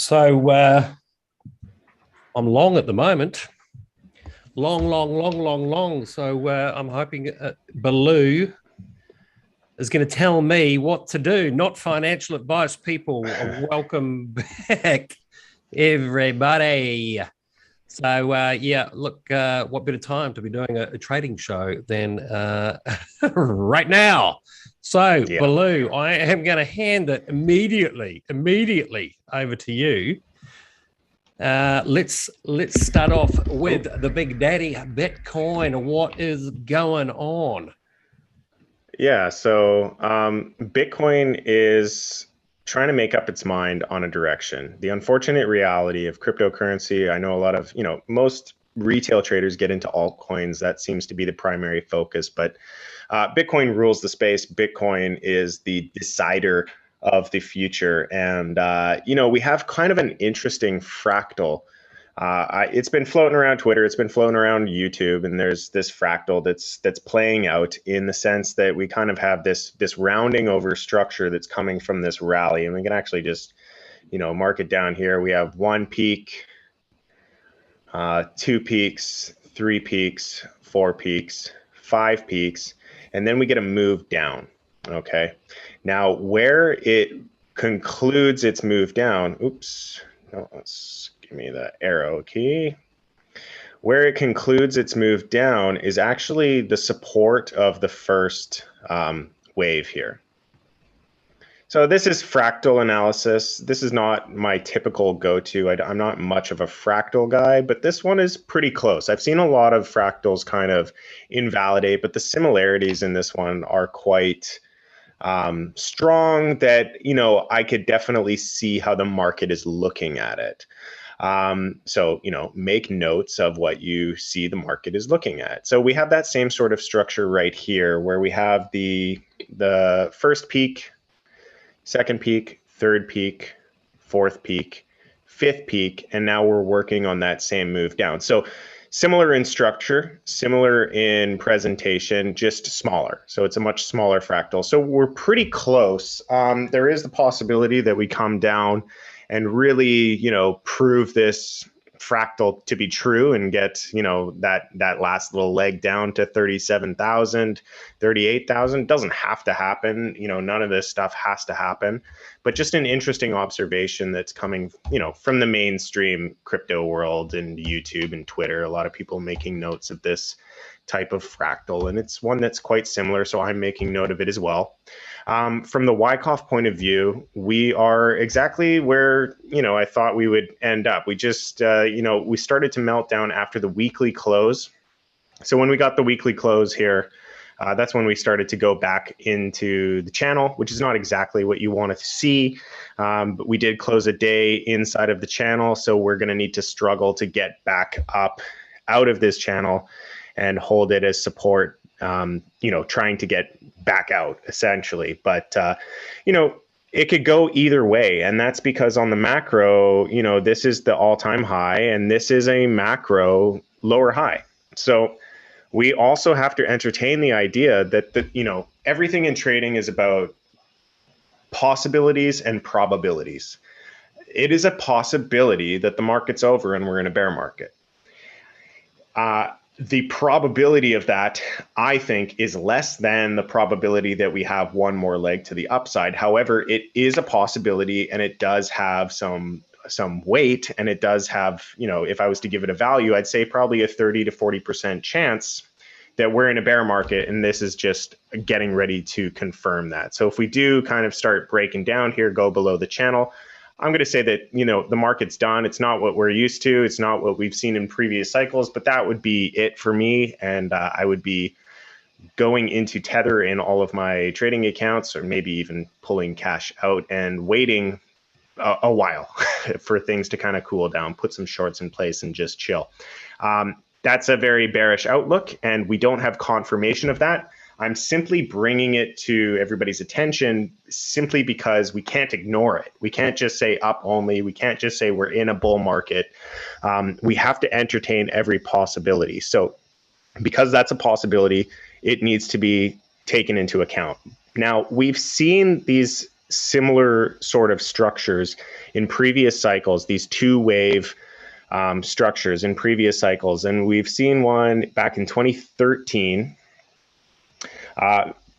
So I'm long at the moment. Long. So I'm hoping Baloo is going to tell me what to do. Not financial advice, people. Welcome back, everybody. So yeah, look, what better time to be doing a trading show than right now? So Yeah. Baloo, I am going to hand it immediately over to you. Let's start off with the big daddy Bitcoin. What is going on? Yeah. So Bitcoin is trying to make up its mind on a direction. The unfortunate reality of cryptocurrency, I know a lot of, most retail traders get into altcoins. That seems to be the primary focus, but Bitcoin rules the space. Bitcoin is the decider of the future. And, we have kind of an interesting fractal. It's been floating around Twitter, it's been floating around YouTube, and there's this fractal that's playing out in the sense that we kind of have this rounding over structure that's coming from this rally. And we can actually just, mark it down here. We have one peak, two peaks, three peaks, four peaks, five peaks, and then we get a move down. Okay. Now, where it concludes its move down, let's give me the arrow key. Where it concludes its move down is actually the support of the first wave here. So this is fractal analysis. This is not my typical go-to. I'm not much of a fractal guy, but this one is pretty close. I've seen a lot of fractals kind of invalidate, but the similarities in this one are quite strong that, I could definitely see how the market is looking at it. So, make notes of what you see the market is looking at. So we have that same sort of structure right here where we have the first peak, second peak, third peak, fourth peak, fifth peak, and now we're working on that same move down. So similar in structure, similar in presentation, just smaller. So it's a much smaller fractal. So we're pretty close. There is the possibility that we come down and really, prove this fractal to be true and get, that last little leg down to 37,000, 38,000. Doesn't have to happen. None of this stuff has to happen, but just an interesting observation that's coming, from the mainstream crypto world and YouTube and Twitter. A lot of people making notes of this type of fractal, and it's one that's quite similar. So I'm making note of it as well. From the Wyckoff point of view, we are exactly where, I thought we would end up. We just, we started to melt down after the weekly close. So when we got the weekly close here, that's when we started to go back into the channel, which is not exactly what you want to see. But we did close a day inside of the channel. So we're going to need to struggle to get back up out of this channel and hold it as support, trying to get back out essentially. But, it could go either way. And that's because on the macro, this is the all-time high and this is a macro lower high. So we also have to entertain the idea that, everything in trading is about possibilities and probabilities. It is a possibility that the market's over and we're in a bear market. The probability of that, I think, is less than the probability that we have one more leg to the upside. However, it is a possibility and it does have some weight, and it does have, if I was to give it a value, I'd say probably a 30 to 40% chance that we're in a bear market, and this is just getting ready to confirm that. So if we do kind of start breaking down here, go below the channel, I'm going to say that, the market's done. It's not what we're used to. It's not what we've seen in previous cycles, but that would be it for me. And I would be going into Tether in all of my trading accounts, or maybe even pulling cash out and waiting a while for things to kind of cool down, put some shorts in place and just chill. That's a very bearish outlook, and we don't have confirmation of that. I'm simply bringing it to everybody's attention simply because we can't ignore it. We can't just say up only. We can't just say we're in a bull market. We have to entertain every possibility. So because that's a possibility, it needs to be taken into account. Now, we've seen these similar sort of structures in previous cycles, these two-wave structures in previous cycles. And we've seen one back in 2013,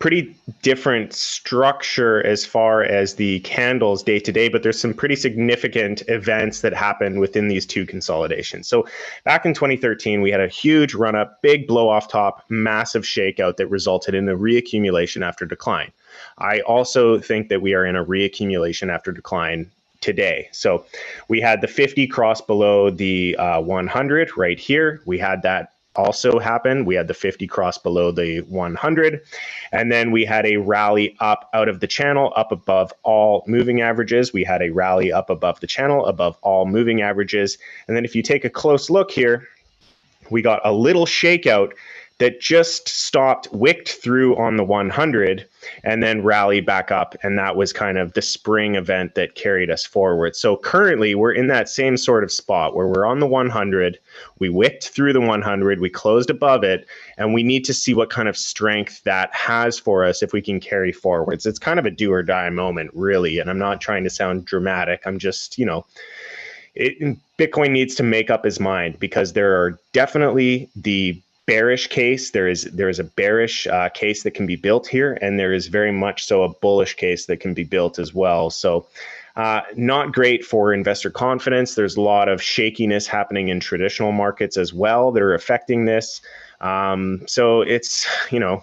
pretty different structure as far as the candles day to day, but there's some pretty significant events that happened within these two consolidations. So back in 2013, we had a huge run up, big blow off top, massive shakeout that resulted in a reaccumulation after decline. I also think that we are in a reaccumulation after decline today. So we had the 50 cross below the 100 right here. We had that also happen. We had the 50 cross below the 100, and then we had a rally up out of the channel, up above all moving averages. We had a rally up above the channel, above all moving averages. And then if you take a close look here, we got a little shakeout that just stopped, wicked through on the 100 and then rallied back up. And that was kind of the spring event that carried us forward. So currently we're in that same sort of spot where we're on the 100, we wicked through the 100, we closed above it, and we need to see what kind of strength that has for us if we can carry forwards. It's kind of a do or die moment, really. And I'm not trying to sound dramatic. I'm just, Bitcoin needs to make up his mind, because there are definitely the bearish case. There is a bearish case that can be built here, and there is very much so a bullish case that can be built as well. So not great for investor confidence. There's a lot of shakiness happening in traditional markets as well that are affecting this. So it's,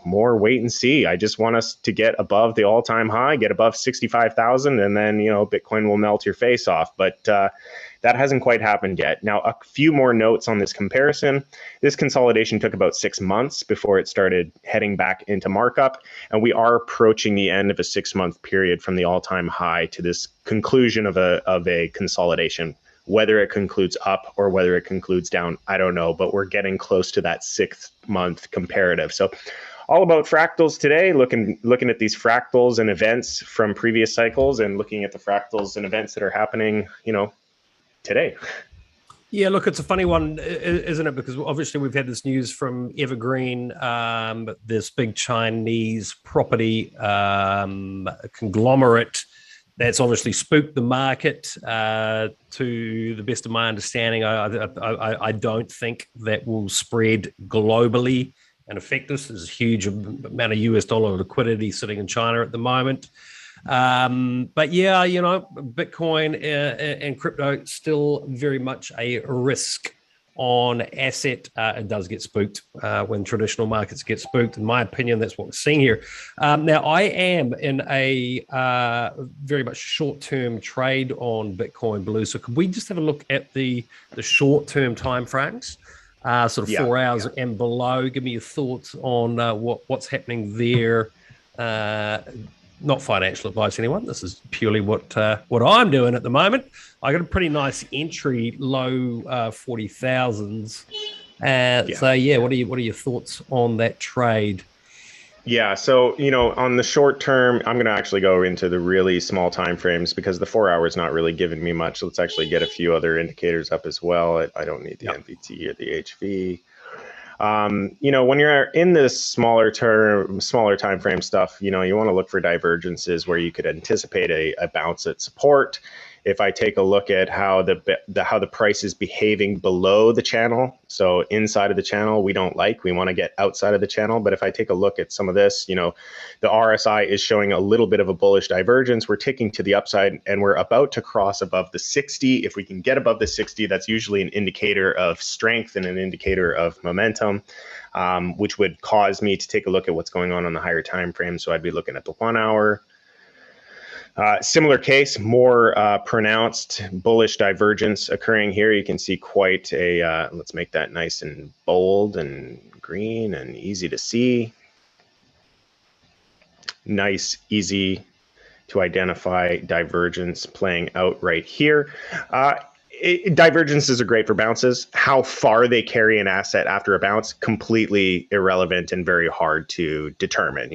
more wait and see. I just want us to get above the all-time high, get above 65,000, and then, Bitcoin will melt your face off. But that hasn't quite happened yet. Now, a few more notes on this comparison. This consolidation took about 6 months before it started heading back into markup, and we are approaching the end of a 6-month period from the all-time high to this conclusion of a consolidation. Whether it concludes up or whether it concludes down, I don't know, but we're getting close to that 6-month comparative. So all about fractals today, looking at these fractals and events from previous cycles, and looking at the fractals and events that are happening, today. Yeah, look, it's a funny one, isn't it? Because obviously we've had this news from Evergreen, this big Chinese property conglomerate that's obviously spooked the market. To the best of my understanding, I don't think that will spread globally and affect us. There's a huge amount of US dollar liquidity sitting in China at the moment. But yeah, Bitcoin and crypto still very much a risk on asset. It does get spooked when traditional markets get spooked. In my opinion, that's what we're seeing here. Now, I am in a very much short-term trade on Bitcoin, Baloo. So could we just have a look at the short-term time frames, sort of 4 hours and below? Give me your thoughts on what's happening there. Not financial advice, anyone. This is purely what I'm doing at the moment. I got a pretty nice entry, low 40,000s. So yeah, what are your thoughts on that trade? Yeah, so on the short term, I'm going to actually go into the really small time frames, because the 4 hours not really giving me much. Let's actually get a few other indicators up as well. I don't need the NVT or the HV. When you're in this smaller time frame stuff, you want to look for divergences where you could anticipate a bounce at support. If I take a look at how the price is behaving below the channel, so inside of the channel, we want to get outside of the channel. But if I take a look at some of this, the RSI is showing a little bit of a bullish divergence. We're ticking to the upside, and we're about to cross above the 60. If we can get above the 60, that's usually an indicator of strength and an indicator of momentum, which would cause me to take a look at what's going on the higher time frame. So I'd be looking at the 1 hour. Similar case, more pronounced bullish divergence occurring here. You can see quite a, let's make that nice and bold and green and easy to see. Nice, easy to identify divergence playing out right here. Divergences are great for bounces. How far they carry an asset after a bounce, completely irrelevant and very hard to determine.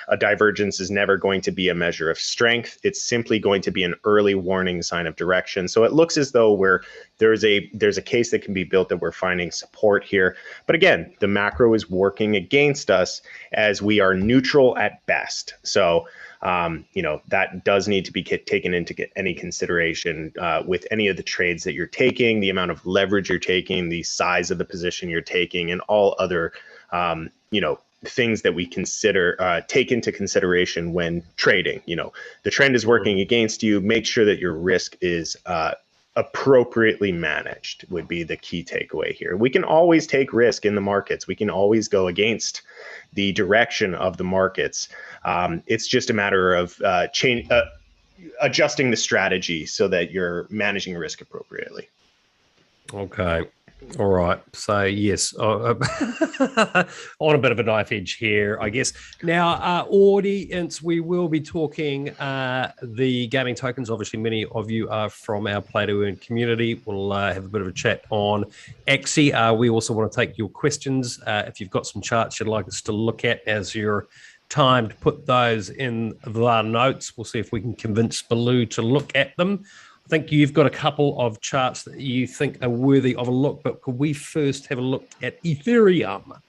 A divergence is never going to be a measure of strength. It's simply going to be an early warning sign of direction. So it looks as though there's a case that can be built that we're finding support here. But again, the macro is working against us as we are neutral at best. So that does need to be taken into any consideration with any of the trades that you're taking, the amount of leverage you're taking, the size of the position you're taking, and all other, things that we take into consideration when trading. The trend is working against you. Make sure that your risk is appropriately managed would be the key takeaway here. We can always take risk in the markets. We can always go against the direction of the markets. It's just a matter of adjusting the strategy so that you're managing risk appropriately. Okay. All right. So, yes, on a bit of a knife edge here, I guess. Now, audience, we will be talking the gaming tokens. Obviously, many of you are from our Play to Earn community. We'll have a bit of a chat on Axie. We also want to take your questions. If you've got some charts you'd like us to look at as your time to put those in the notes, we'll see if we can convince Baloo to look at them. I think you've got a couple of charts that you think are worthy of a look, but could we first have a look at Ethereum?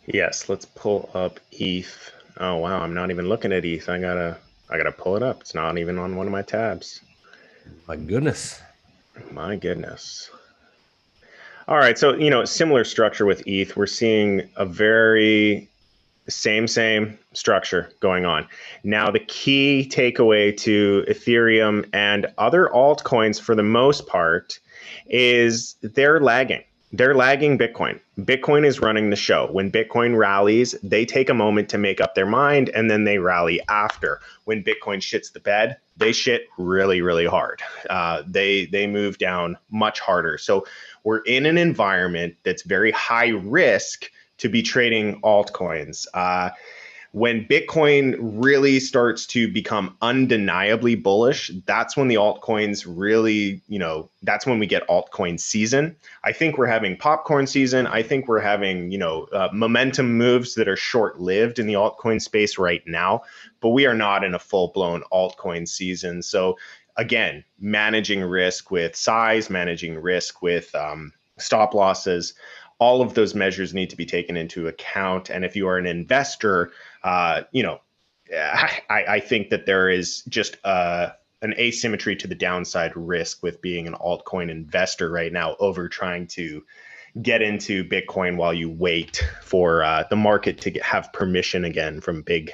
Yes, let's pull up ETH. Oh wow, I'm not even looking at ETH. I gotta pull it up. It's not even on one of my tabs. My goodness. My goodness. All right, so similar structure with ETH. We're seeing a very same structure going on. Now, the key takeaway to Ethereum and other altcoins for the most part is they're lagging. They're lagging Bitcoin. Bitcoin is running the show. When Bitcoin rallies, they take a moment to make up their mind, and then they rally after. When Bitcoin shits the bed, they shit really, really hard. They move down much harder. So we're in an environment that's very high risk to be trading altcoins. When Bitcoin really starts to become undeniably bullish, that's when the altcoins really, that's when we get altcoin season. I think we're having popcorn season. I think we're having, momentum moves that are short-lived in the altcoin space right now, but we are not in a full-blown altcoin season. So again, managing risk with size, managing risk with stop losses, all of those measures need to be taken into account. And if you are an investor, I think that there is just an asymmetry to the downside risk with being an altcoin investor right now over trying to get into Bitcoin while you wait for the market to have permission again from Big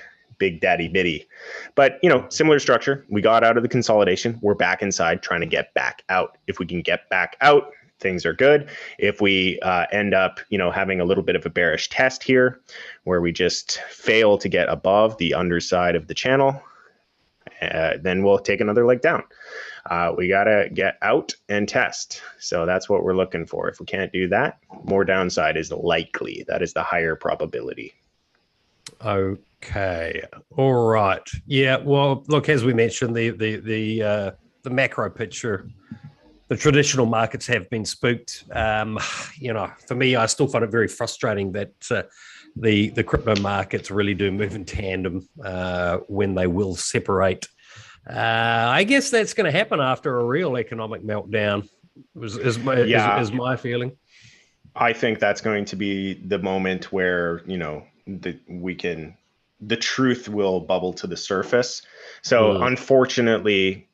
Daddy Bitty. But, similar structure. We got out of the consolidation. We're back inside trying to get back out. If we can get back out, things are good. If we end up, having a little bit of a bearish test here where we just fail to get above the underside of the channel, then we'll take another leg down. We got to get out and test. So that's what we're looking for. If we can't do that, more downside is likely. That is the higher probability. Okay. All right. Yeah. Well, look, as we mentioned, the macro picture, the traditional markets have been spooked. For me, I still find it very frustrating that the crypto markets really do move in tandem when they will separate. I guess that's going to happen after a real economic meltdown, is my feeling. I think that's going to be the moment where, the truth will bubble to the surface. So unfortunately,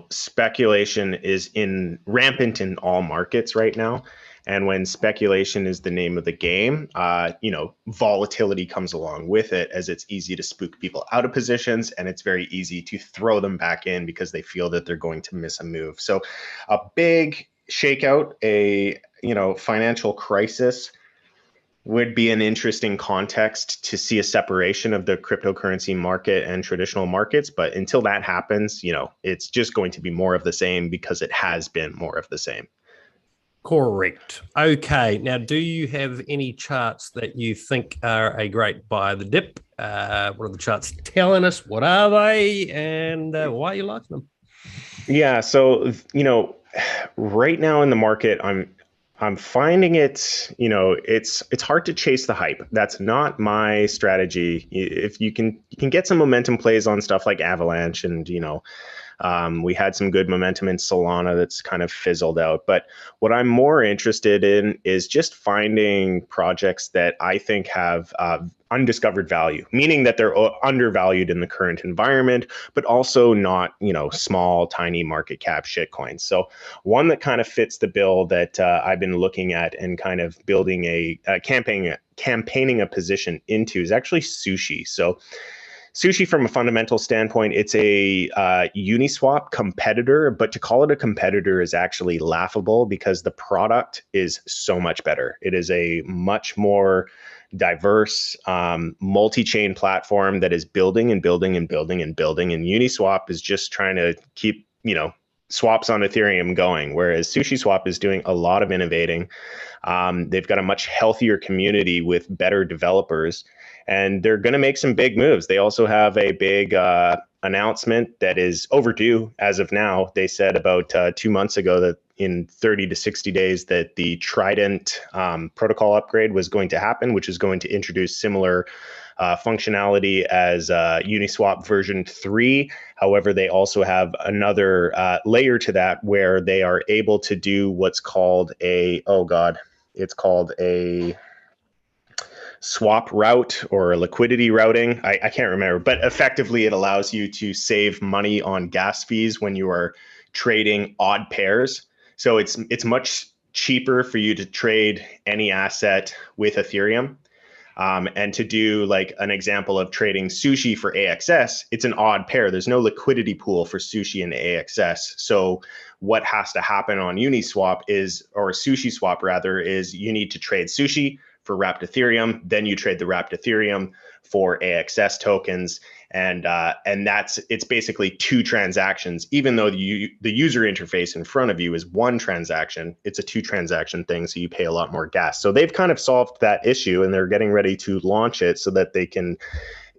speculation is rampant in all markets right now. And when speculation is the name of the game, volatility comes along with it, as it's easy to spook people out of positions, and it's very easy to throw them back in because they feel that they're going to miss a move. So a big shakeout, a financial crisis would be an interesting context to see a separation of the cryptocurrency market and traditional markets. But until that happens, it's just going to be more of the same because it has been more of the same. Correct. Okay. Now, do you have any charts that you think are a great buy the dip? What are the charts telling us? What are they? And why are you liking them? Yeah. So, right now in the market, I'm finding it, it's hard to chase the hype. That's not my strategy. If you can get some momentum plays on stuff like Avalanche, and we had some good momentum in Solana that's kind of fizzled out. But what I'm more interested in is just finding projects that I think have undiscovered value, meaning that they're undervalued in the current environment, but also not, small, tiny market cap shitcoins. So one that kind of fits the bill that I've been looking at and kind of building campaigning a position into is actually Sushi. So Sushi, from a fundamental standpoint, it's a Uniswap competitor, but to call it a competitor is actually laughable because the product is so much better. It is a much more diverse multi-chain platform that is building and building and building and building. And Uniswap is just trying to keep, swaps on Ethereum going, whereas SushiSwap is doing a lot of innovating. They've got a much healthier community with better developers, and they're going to make some big moves. They also have a big announcement that is overdue as of now. They said about 2 months ago that in 30 to 60 days that the Trident protocol upgrade was going to happen, which is going to introduce similar functionality as Uniswap version 3. However, they also have another layer to that where they are able to do what's called it's called a swap route or liquidity routing. I can't remember, but effectively it allows you to save money on gas fees when you are trading odd pairs. So it's much cheaper for you to trade any asset with Ethereum. And to do like an example of trading Sushi for AXS, it's an odd pair. There's no liquidity pool for Sushi and AXS. So what has to happen on Uniswap or SushiSwap rather, is you need to trade Sushi for wrapped Ethereum, then you trade the wrapped Ethereum for AXS tokens, and it's basically 2 transactions. Even though the user interface in front of you is 1 transaction, it's a 2 transaction thing, so you pay a lot more gas. So they've kind of solved that issue, and they're getting ready to launch it so that they can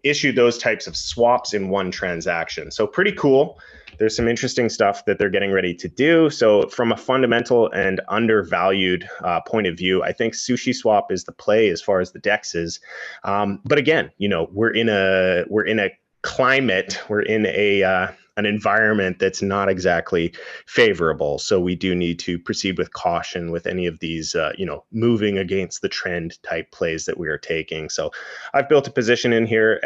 issue those types of swaps in 1 transaction. So pretty cool. There's some interesting stuff that they're getting ready to do. So from a fundamental and undervalued point of view, I think SushiSwap is the play as far as the DEX is. But again, we're in a climate, we're in an environment that's not exactly favorable. So we do need to proceed with caution with any of these, moving against the trend type plays that we are taking. So I've built a position in here.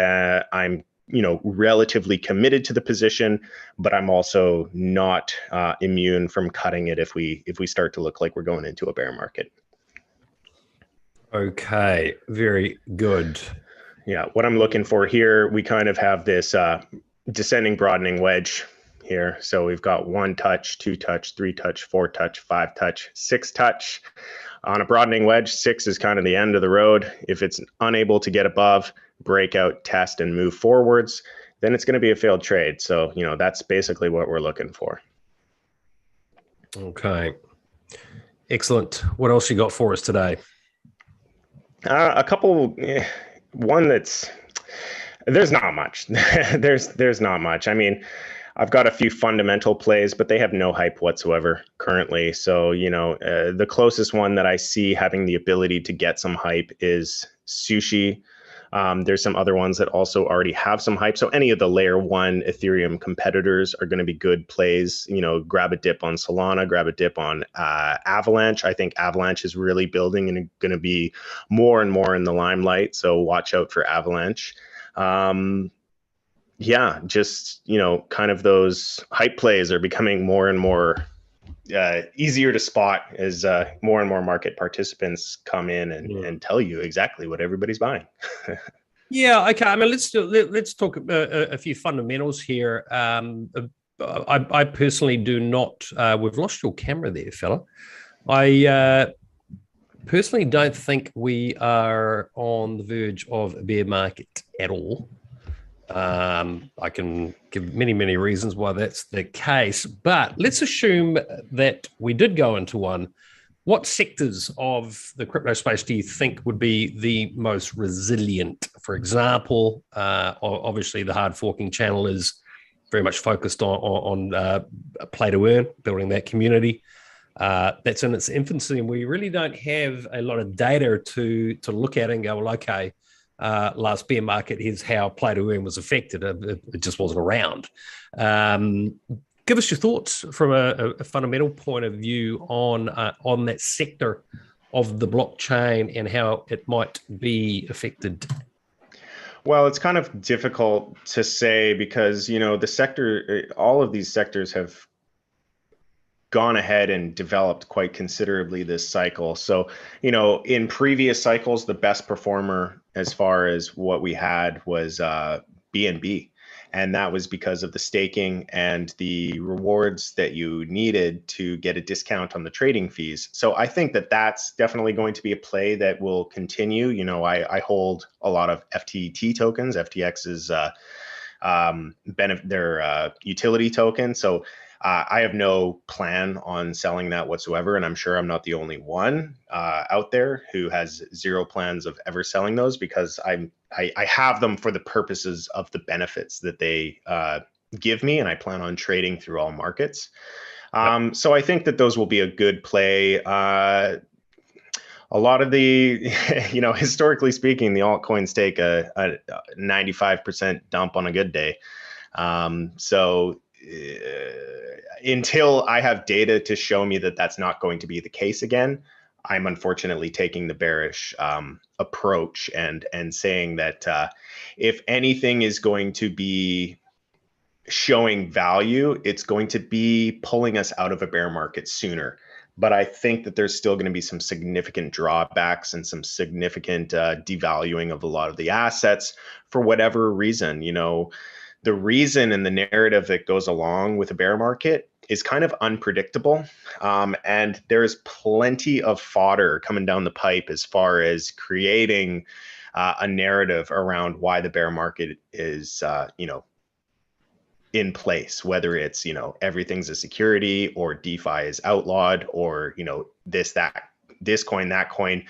I'm relatively committed to the position, but I'm also not immune from cutting it if we start to look like we're going into a bear market. Okay, very good. Yeah, what I'm looking for here, we kind of have this descending broadening wedge here. So we've got 1 touch, 2 touch, 3 touch, 4 touch, 5 touch, 6 touch. On a broadening wedge, 6 is kind of the end of the road. If it's unable to get above, breakout, test, and move forwards, then it's going to be a failed trade. So, that's basically what we're looking for. Okay. Excellent. What else you got for us today? A couple, one there's not much. there's not much. I mean, I've got a few fundamental plays, but they have no hype whatsoever currently. So, the closest one that I see having the ability to get some hype is Sushi. There's some other ones that also already have some hype. So any of the layer 1 Ethereum competitors are going to be good plays. Grab a dip on Solana, grab a dip on Avalanche. I think Avalanche is really building and going to be more and more in the limelight. So watch out for Avalanche. Yeah, just, kind of those hype plays are becoming more and more easier to spot as more and more market participants come in and tell you exactly what everybody's buying. Yeah, okay. I mean, let's talk a few fundamentals here. I personally do not. We've lost your camera there, fella. I personally don't think we are on the verge of a bear market at all. I can give many reasons why that's the case, but let's assume that we did go into one. What sectors of the crypto space do you think would be the most resilient? For example, obviously the hard forking channel is very much focused on play to earn, building that community. That's in its infancy, and we really don't have a lot of data to look at and go, well, okay, last bear market, here's how play to earn was affected. It just wasn't around. Give us your thoughts from a fundamental point of view on that sector of the blockchain and how it might be affected. Well, it's kind of difficult to say because, the sector, all of these sectors have gone ahead and developed quite considerably this cycle. So, in previous cycles, the best performer as far as what we had was BNB. And that was because of the staking and the rewards that you needed to get a discount on the trading fees. So I think that that's definitely going to be a play that will continue. I hold a lot of FTT tokens. FTX is their utility token. So I have no plan on selling that whatsoever, and I'm sure I'm not the only one out there who has zero plans of ever selling those, because I have them for the purposes of the benefits that they give me, and I plan on trading through all markets. So I think that those will be a good play. A lot of the, historically speaking, the altcoins take a 95% dump on a good day. So until I have data to show me that that's not going to be the case again, I'm unfortunately taking the bearish approach and saying that if anything is going to be showing value, it's going to be pulling us out of a bear market sooner. But I think that there's still going to be some significant drawbacks and some significant devaluing of a lot of the assets for whatever reason. The reason and the narrative that goes along with a bear market is kind of unpredictable. And there's plenty of fodder coming down the pipe as far as creating a narrative around why the bear market is, in place, whether it's, everything's a security, or DeFi is outlawed, or, this coin, that coin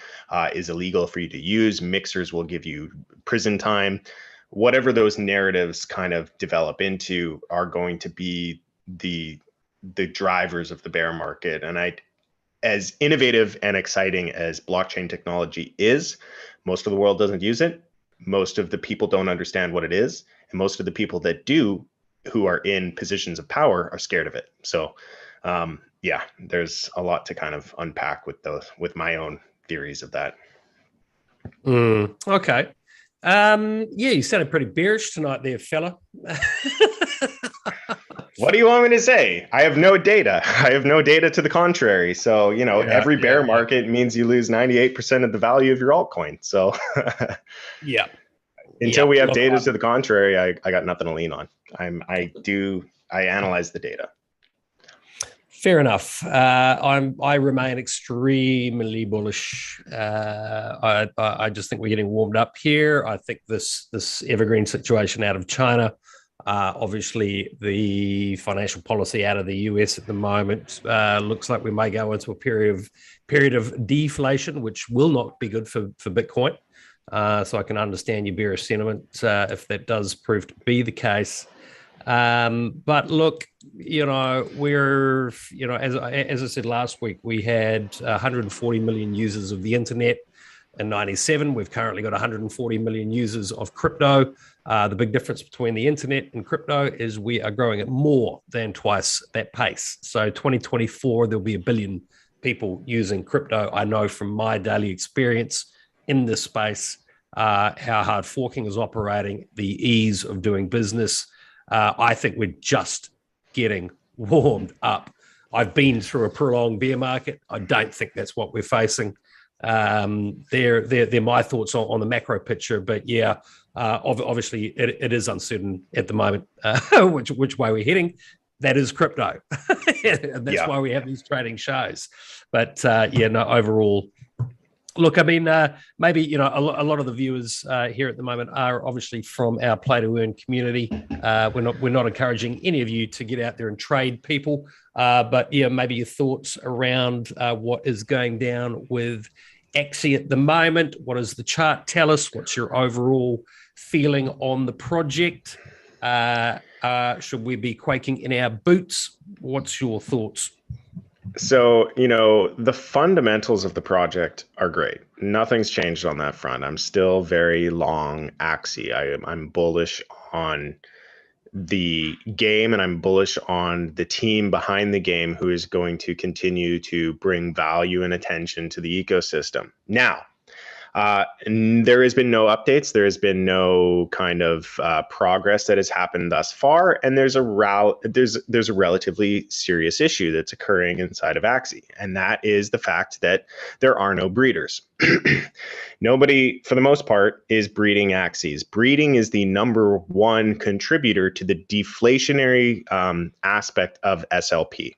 is illegal for you to use. Mixers will give you prison time. Whatever those narratives kind of develop into are going to be the drivers of the bear market. And as innovative and exciting as blockchain technology is, most of the world doesn't use it. Most of the people don't understand what it is. And most of the people that do, who are in positions of power, are scared of it. So there's a lot to kind of unpack with my own theories of that. Okay. You sounded pretty bearish tonight there, fella. What do you want me to say? I have no data. I have no data to the contrary. So, every bear market means you lose 98% of the value of your altcoin. So until we have data to the contrary, I got nothing to lean on. I analyze the data. Fair enough. I remain extremely bullish. I just think we're getting warmed up here. I think this evergreen situation out of China, obviously the financial policy out of the US at the moment looks like we may go into a period of deflation, which will not be good for Bitcoin. So I can understand your bearish sentiment if that does prove to be the case. But look, we're, as I said last week, we had 140 million users of the internet in 97. We've currently got 140 million users of crypto. The big difference between the internet and crypto is we are growing at more than twice that pace. So 2024, there'll be 1 billion people using crypto. I know from my daily experience in this space how hard forking is operating, the ease of doing business. I think we're just getting warmed up. I've been through a prolonged bear market. I don't think that's what we're facing. They're my thoughts on the macro picture, but obviously it is uncertain at the moment which way we're heading. That is crypto. And that's why we have these trading shows. But overall, look, I mean, maybe, a lot of the viewers here at the moment are obviously from our play to earn community. We're not encouraging any of you to get out there and trade people. But maybe your thoughts around what is going down with Axie at the moment. What does the chart tell us? What's your overall feeling on the project? Should we be quaking in our boots? What's your thoughts? So, the fundamentals of the project are great. Nothing's changed on that front. I'm still very long Axie. I'm bullish on the game, and I'm bullish on the team behind the game who is going to continue to bring value and attention to the ecosystem. Now, There has been no updates. There has been no kind of progress that has happened thus far, and there's a relatively serious issue that's occurring inside of Axie, and that is the fact that there are no breeders. Nobody, for the most part, is breeding Axies. Breeding is the number one contributor to the deflationary aspect of SLP.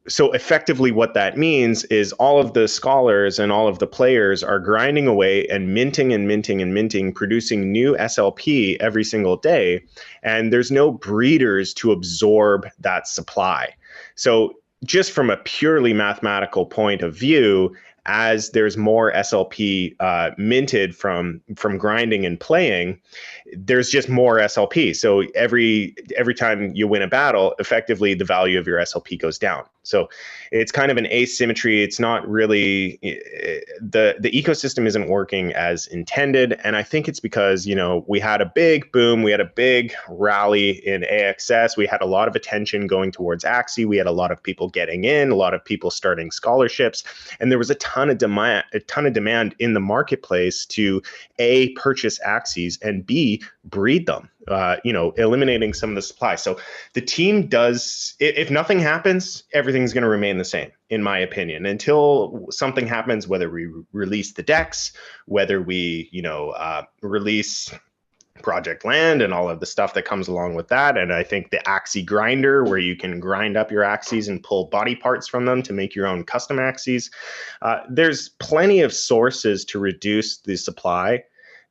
So effectively what that means is all of the scholars and all of the players are grinding away and minting and minting and minting, producing new SLP every single day. And there's no breeders to absorb that supply. So just from a purely mathematical point of view, as there's more SLP minted from grinding and playing, there's just more SLP. So every time you win a battle, effectively the value of your SLP goes down. So it's kind of an asymmetry. It's not really, the ecosystem isn't working as intended. And I think it's because, we had a big boom, we had a big rally in AXS. We had a lot of attention going towards Axie. We had a lot of people getting in, a lot of people starting scholarships, and there was a ton of demand in the marketplace to A, purchase Axies, and B, breed them, eliminating some of the supply. So the team does, if nothing happens, everything's going to remain the same, in my opinion, until something happens, whether we release the decks, whether we, release Project Land and all of the stuff that comes along with that. And I think the Axie grinder, where you can grind up your Axies and pull body parts from them to make your own custom Axies. There's plenty of sources to reduce the supply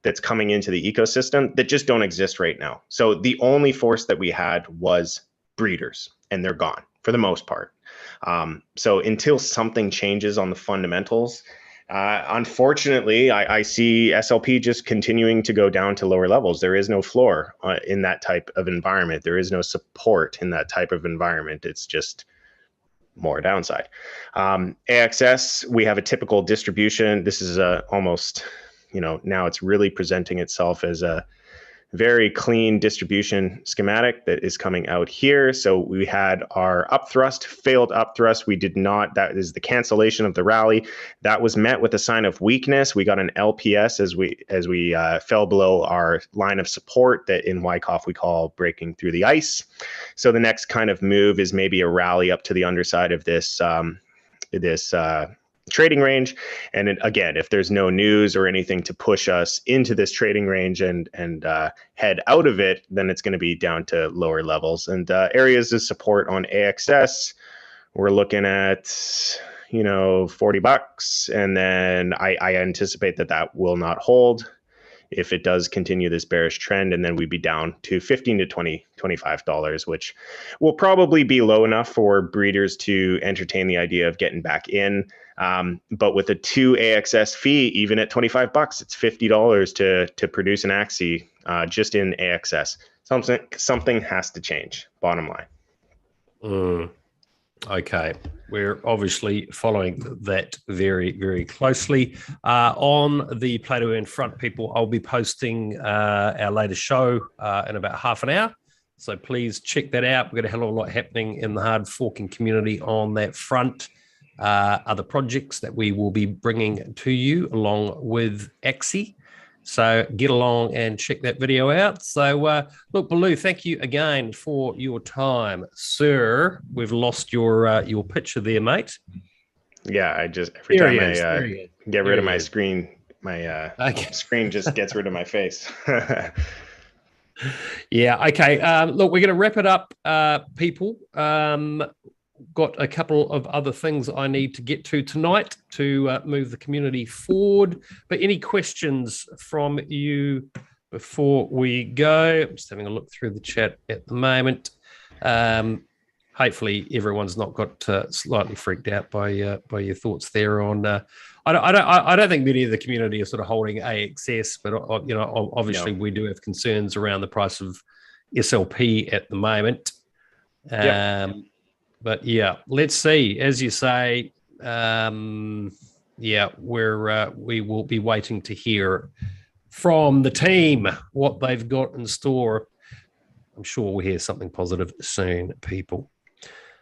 that's coming into the ecosystem that just don't exist right now. So the only force that we had was breeders, and they're gone for the most part. So until something changes on the fundamentals, unfortunately, I see SLP just continuing to go down to lower levels. There is no floor in that type of environment. There is no support in that type of environment. It's just more downside. AXS, we have a typical distribution. This is almost, now it's really presenting itself as a very clean distribution schematic that is coming out here. So we had our upthrust, failed upthrust. We did not, that is the cancellation of the rally. That was met with a sign of weakness. We got an LPS as we fell below our line of support that in Wyckoff we call breaking through the ice. So the next kind of move is maybe a rally up to the underside of this, trading range. And again, if there's no news or anything to push us into this trading range and head out of it, then it's going to be down to lower levels. And areas of support on AXS, we're looking at, $40. And then I anticipate that will not hold if it does continue this bearish trend, and then we'd be down to $15 to $25, which will probably be low enough for breeders to entertain the idea of getting back in. But with a 2 AXS fee, even at $25, it's $50 to produce an Axie just in AXS. Something has to change, bottom line. Okay, we're obviously following that very, very closely. On the Play to Earn front, people, I'll be posting our latest show in about half an hour. So please check that out. We've got a hell of a lot happening in the hard forking community on that front. Other projects that we will be bringing to you along with Axie. So get along and check that video out. So look, Baloo, thank you again for your time, sir. We've lost your picture there, mate. Yeah, I just every time I get rid of my screen, my screen just gets rid of my face. Yeah. Okay. Look, we're going to wrap it up, people. Got a couple of other things I need to get to tonight to move the community forward. But any questions from you before we go? I'm just having a look through the chat at the moment. Hopefully everyone's not got slightly freaked out by your thoughts there on. I don't think many of the community are sort of holding AXS, but obviously we do have concerns around the price of SLP at the moment. But yeah, let's see. As you say, we will be waiting to hear from the team what they've got in store. I'm sure we'll hear something positive soon, people.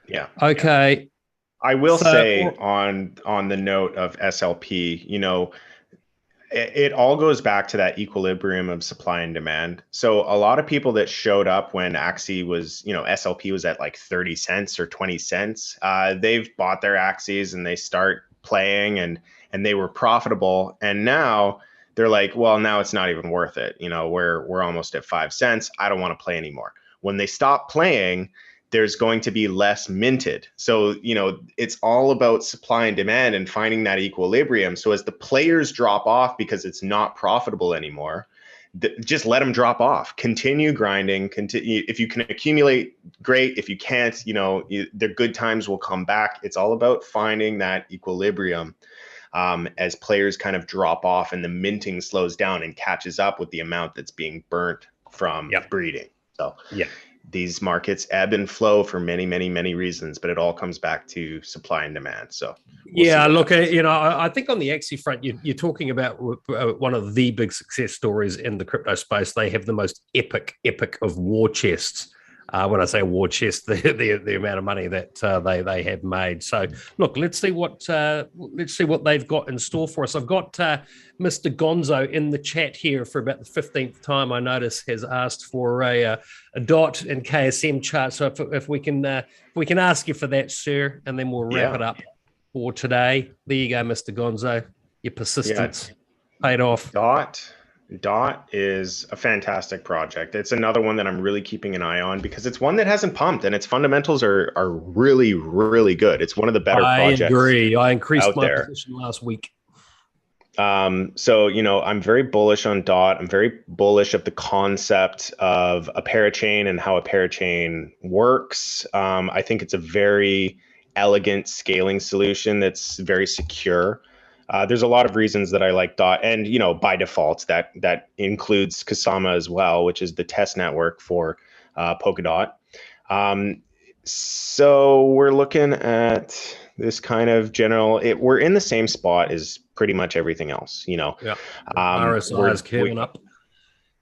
Yeah. Okay. I will say So, on the note of SLP, it all goes back to that equilibrium of supply and demand. So a lot of people that showed up when Axie was, SLP was at like 30 cents or 20 cents, they've bought their Axies and they start playing and they were profitable. And now they're like, well, now it's not even worth it. We're almost at 5 cents. I don't want to play anymore. When they stop playing, there's going to be less minted. So, it's all about supply and demand and finding that equilibrium. So as the players drop off because it's not profitable anymore, just let them drop off. Continue grinding. Continue. If you can accumulate, great. If you can't, the good times will come back. It's all about finding that equilibrium as players kind of drop off and the minting slows down and catches up with the amount that's being burnt from breeding. So yeah. These markets ebb and flow for many, many, many reasons, but it all comes back to supply and demand. So look, I think on the Axie front, you're talking about one of the big success stories in the crypto space. They have the most epic of war chests. When I say war chest, the amount of money that they have made. So look, let's see what they've got in store for us. I've got Mr. Gonzo in the chat here for about the 15th time. I notice has asked for a DOT and KSM chart. So if we can ask you for that, sir, and then we'll wrap it up for today. There you go, Mr. Gonzo. Your persistence paid off. DOT is a fantastic project. It's another one that I'm really keeping an eye on because it's one that hasn't pumped and its fundamentals are really, really good. It's one of the better projects. I agree. I increased my position last week. So, I'm very bullish on DOT. I'm very bullish of the concept of a parachain and how a parachain works. I think it's a very elegant scaling solution that's very secure. There's a lot of reasons that I like DOT, and by default that includes Kusama as well, which is the test network for Polkadot. So we're looking at this kind of general. We're in the same spot as pretty much everything else. RSI is coming up.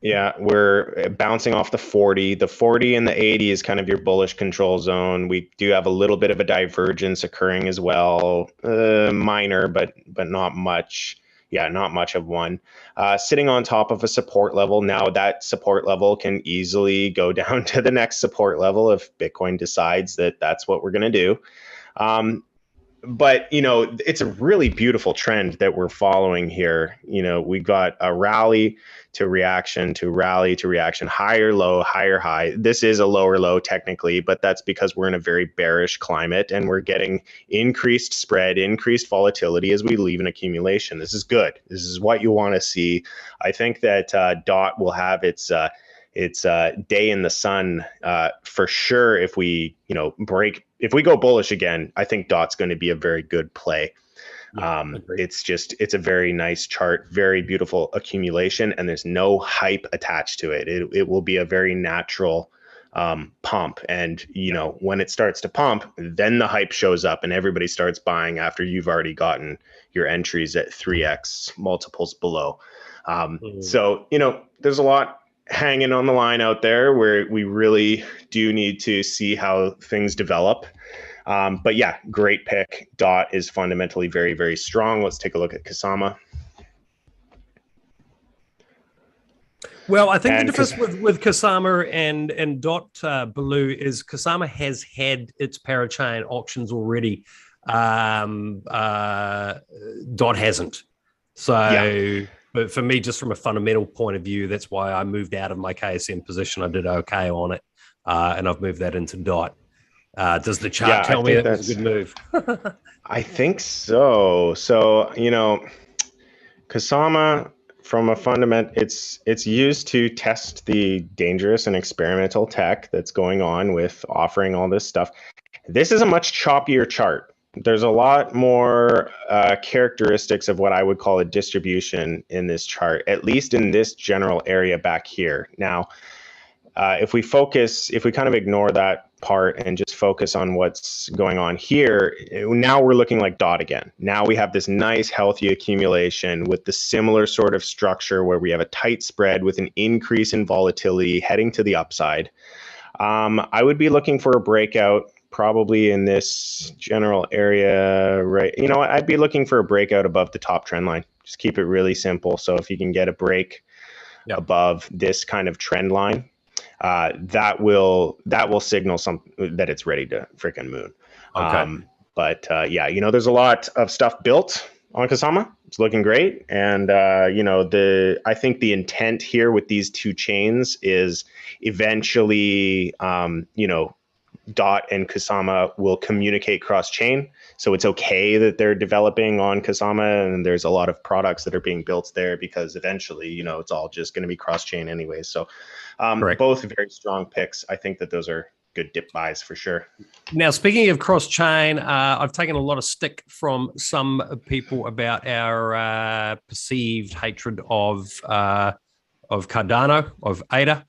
Yeah, we're bouncing off the 40. The 40 and the 80 is kind of your bullish control zone. We do have a little bit of a divergence occurring as well, minor, but not much. Yeah, not much of one. Sitting on top of a support level. Now that support level can easily go down to the next support level if Bitcoin decides that that's what we're going to do. But, it's a really beautiful trend that we're following here. We got a rally to reaction to rally to reaction, higher low, higher high. This is a lower low technically, but that's because we're in a very bearish climate and we're getting increased spread, increased volatility as we leave an accumulation. This is good. This is what you want to see. I think that DOT will have its day in the sun for sure. If we, if we go bullish again, I think DOT's going to be a very good play. It's a very nice chart, very beautiful accumulation, and there's no hype attached to it. It will be a very natural pump. And, when it starts to pump, then the hype shows up and everybody starts buying after you've already gotten your entries at 3x multiples below. So, there's a lot hanging on the line out there where we really do need to see how things develop. But yeah, great pick. DOT is fundamentally very, very strong. Let's take a look at Kusama. Well, I think the difference with Kusama and DOT Baloo is Kusama has had its parachain auctions already. DOT hasn't. So, but for me, just from a fundamental point of view, that's why I moved out of my KSM position. I did okay on it, and I've moved that into DOT. Does the chart tell me that was a good move? I think so. So, Kusama, from a fundament, it's used to test the dangerous and experimental tech that's going on with offering all this stuff. This is a much choppier chart. There's a lot more characteristics of what I would call a distribution in this chart, at least in this general area back here. Now, if we kind of ignore that part and just focus on what's going on here, now we're looking like DOT again. Now we have this nice, healthy accumulation with the similar sort of structure where we have a tight spread with an increase in volatility heading to the upside. I would be looking for a breakout probably in this general area, right? You know, I'd be looking for a breakout above the top trend line. Just keep it really simple. So if you can get a break above this kind of trend line, that will signal that it's ready to freaking moon. Okay. But yeah, you know, there's a lot of stuff built on Kusama. It's looking great, and you know, I think the intent here with these two chains is eventually, you know, Dot and Kusama will communicate cross-chain. So it's okay that they're developing on Kusama, and there's a lot of products that are being built there because eventually, you know, it's all just going to be cross-chain anyway. So both very strong picks. I think that those are good dip buys for sure. Now, speaking of cross-chain, I've taken a lot of stick from some people about our perceived hatred of Cardano, of ADA.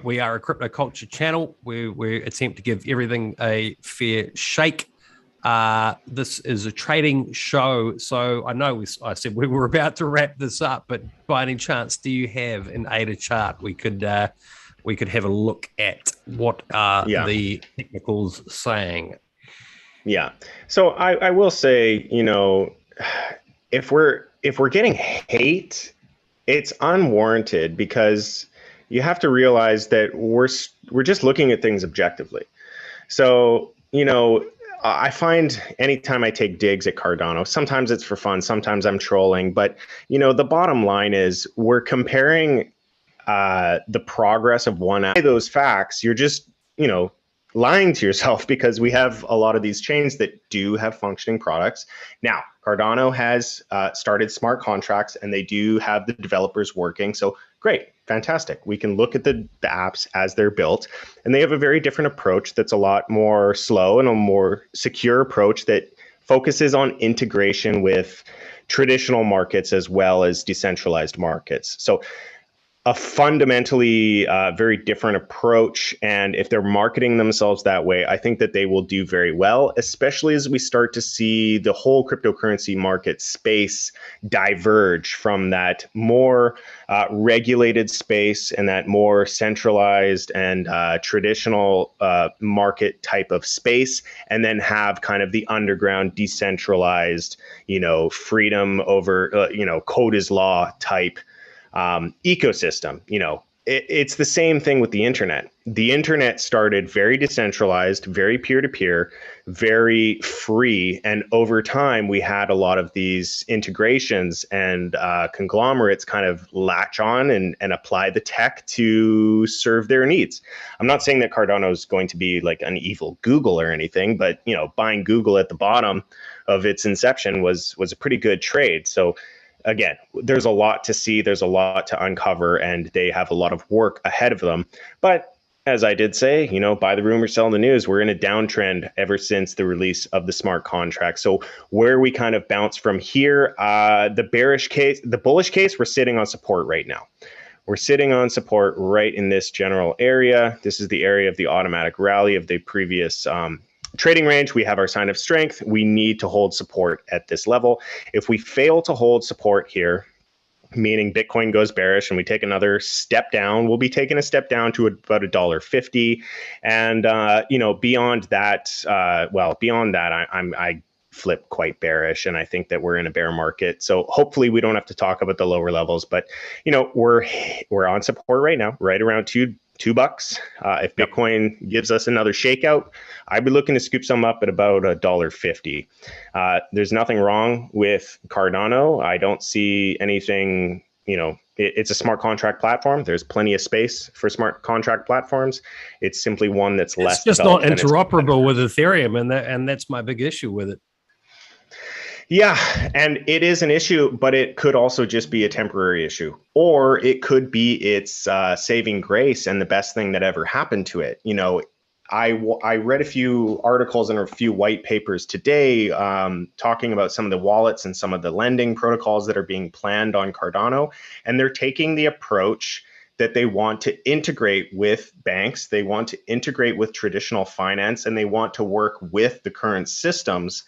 We are a crypto culture channel. We attempt to give everything a fair shake. This is a trading show, so I know I said we were about to wrap this up, but by any chance, do you have an ADA chart we could have a look at? What are the technicals saying? Yeah. So I will say, you know, if we're getting hate, it's unwarranted because you have to realize that we're just looking at things objectively. So, you know, I find anytime I take digs at Cardano, sometimes it's for fun, sometimes I'm trolling, but you know, the bottom line is we're comparing the progress of one of those facts. You're just, you know, lying to yourself because we have a lot of these chains that do have functioning products. Now, Cardano has started smart contracts and they do have the developers working. So great, fantastic. We can look at the apps as they're built, and they have a very different approach that's a lot more slow and a more secure approach that focuses on integration with traditional markets as well as decentralized markets. So a fundamentally very different approach. And if they're marketing themselves that way, I think that they will do very well, especially as we start to see the whole cryptocurrency market space diverge from that more regulated space and that more centralized and traditional market type of space, and then have kind of the underground decentralized, you know, freedom over, you know, code is law type ecosystem. You know, it's the same thing with the internet. The internet started very decentralized, very peer-to-peer, very free. And over time, we had a lot of these integrations and conglomerates kind of latch on and apply the tech to serve their needs. I'm not saying that Cardano is going to be like an evil Google or anything, but, you know, buying Google at the bottom of its inception was a pretty good trade. So again, there's a lot to see, there's a lot to uncover, and they have a lot of work ahead of them. But as I did say, you know, buy the rumor, sell the news. We're in a downtrend ever since the release of the smart contract. So where we kind of bounce from here, the bullish case, we're sitting on support right now. We're sitting on support right in this general area. This is the area of the automatic rally of the previous trading range. We have our sign of strength. We need to hold support at this level. If we fail to hold support here, meaning Bitcoin goes bearish and we take another step down, we'll be taking a step down to about $1.50. And, you know, beyond that, I flip quite bearish, and I think that we're in a bear market. So hopefully we don't have to talk about the lower levels, but, you know, we're on support right now, right around $2. If Bitcoin gives us another shakeout, I'd be looking to scoop some up at about $1.50. There's nothing wrong with Cardano. I don't see anything, you know, it's a smart contract platform. There's plenty of space for smart contract platforms. It's simply one that's less. It's just not interoperable with Ethereum, and that's my big issue with it. Yeah, and it is an issue, but it could also just be a temporary issue, or it could be its saving grace and the best thing that ever happened to it. You know, I read a few articles and a few white papers today talking about some of the wallets and some of the lending protocols that are being planned on Cardano, and they're taking the approach that they want to integrate with banks, they want to integrate with traditional finance, and they want to work with the current systems.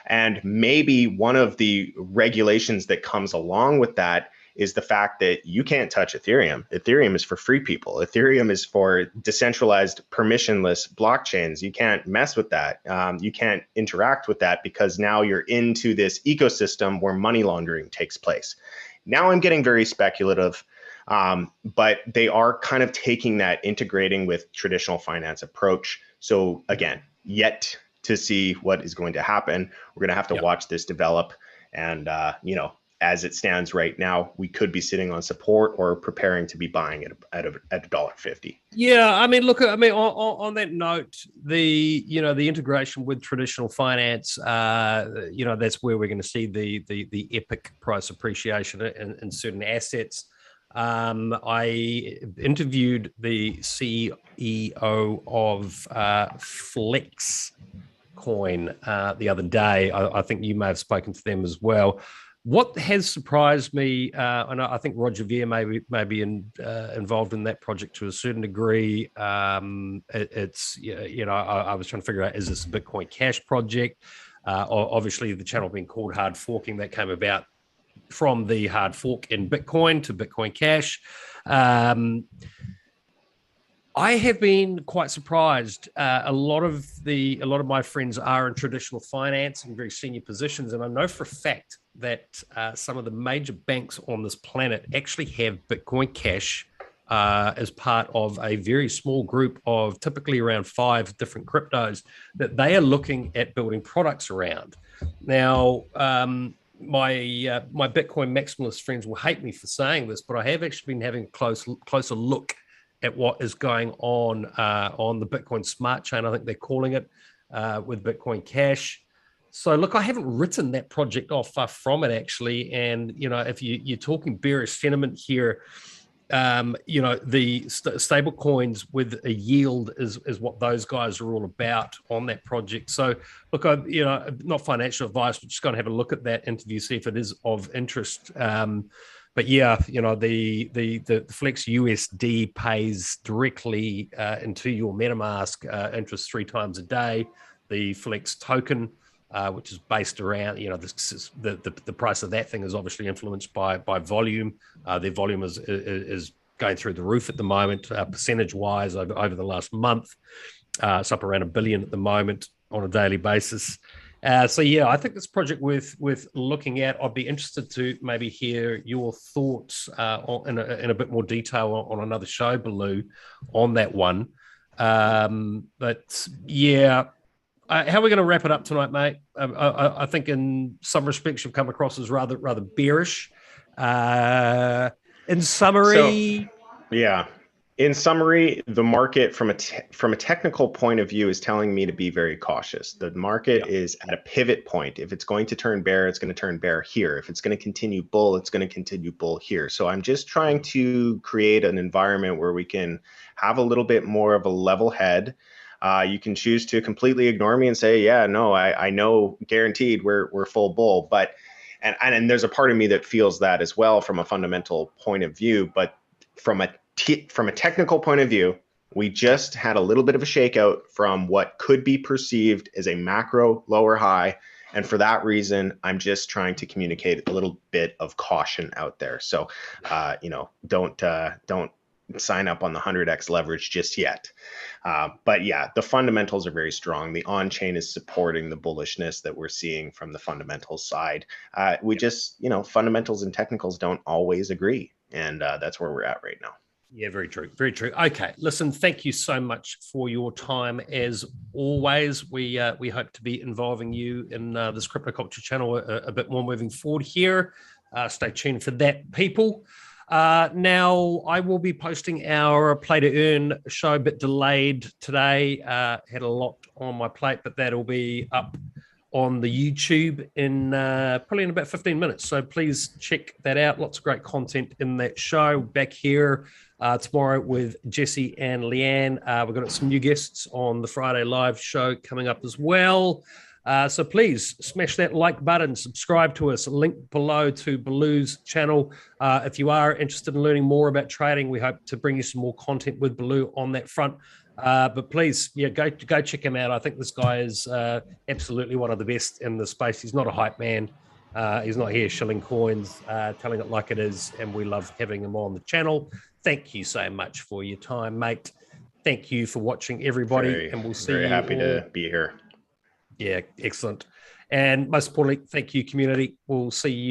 And maybe one of the regulations that comes along with that is the fact that you can't touch Ethereum. Ethereum is for free people. Ethereum is for decentralized, permissionless blockchains. You can't mess with that. You can't interact with that because now you're into this ecosystem where money laundering takes place. Now I'm getting very speculative, but they are kind of taking that, integrating with traditional finance approach. So again, yet to see what is going to happen. We're going to have to watch this develop. And, as it stands right now, we could be sitting on support or preparing to be buying it at $1.50. Yeah, I mean, look, I mean, on that note, the integration with traditional finance, that's where we're going to see the epic price appreciation in certain assets. I interviewed the CEO of Flex Coin the other day. I think you may have spoken to them as well. What has surprised me, and I think Roger Ver may be involved in that project to a certain degree. I was trying to figure out, is this a Bitcoin Cash project? Obviously, the channel being called Hard Forking, that came about from the hard fork in Bitcoin to Bitcoin Cash. I have been quite surprised. A lot of my friends are in traditional finance in very senior positions, and I know for a fact that some of the major banks on this planet actually have Bitcoin Cash as part of a very small group of typically around 5 different cryptos that they are looking at building products around. Now, my Bitcoin maximalist friends will hate me for saying this, but I have actually been having a closer look at what is going on the Bitcoin smart chain, I think they're calling it, with Bitcoin Cash. So look, I haven't written that project off, far from it actually. And if you're talking bearish sentiment here, the stable coins with a yield is what those guys are all about on that project. So look, not financial advice, but just going to have a look at that interview, see if it is of interest. But yeah, the Flex USD pays directly into your MetaMask interest 3 times a day. The Flex token, which is based around, the price of that thing is obviously influenced by volume. Their volume is going through the roof at the moment, percentage-wise over the last month. It's up around $1 billion at the moment on a daily basis. So yeah, I think this project worth looking at. I'd be interested to maybe hear your thoughts in a bit more detail on another show, Baloo, on that one. But yeah, how are we going to wrap it up tonight, mate? I think in some respects you've come across as rather bearish. In summary, In summary, the market from a technical point of view is telling me to be very cautious. The market is at a pivot point. If it's going to turn bear, it's going to turn bear here. If it's going to continue bull, it's going to continue bull here. So I'm just trying to create an environment where we can have a little bit more of a level head. You can choose to completely ignore me and say, yeah, no, I know guaranteed we're full bull. But and there's a part of me that feels that as well from a fundamental point of view. But from a technical point of view, we just had a little bit of a shakeout from what could be perceived as a macro lower high. And for that reason, I'm just trying to communicate a little bit of caution out there. So, don't sign up on the 100x leverage just yet. But yeah, the fundamentals are very strong. The on-chain is supporting the bullishness that we're seeing from the fundamentals side. Just, fundamentals and technicals don't always agree. And that's where we're at right now. Yeah, very true. Very true. Okay. Listen, thank you so much for your time. As always, we hope to be involving you in this crypto culture channel a bit more moving forward here. Stay tuned for that, people. Now, I will be posting our Play to Earn show, a bit delayed today. Had a lot on my plate, but that'll be up on the YouTube in probably in about 15 minutes. So please check that out. Lots of great content in that show. Back here tomorrow with Jesse and Leanne. We've got some new guests on the Friday live show coming up as well. So please smash that like button, subscribe to us, link below to Baloo's channel. If you are interested in learning more about trading, we hope to bring you some more content with Baloo on that front. But please, go check him out. I think this guy is absolutely one of the best in the space. He's not a hype man. He's not here shilling coins, telling it like it is, and we love having him on the channel. Thank you so much for your time, mate. Thank you for watching, everybody, and we'll see you. Very happy to be here. Yeah, excellent. And most importantly, thank you, community. We'll see you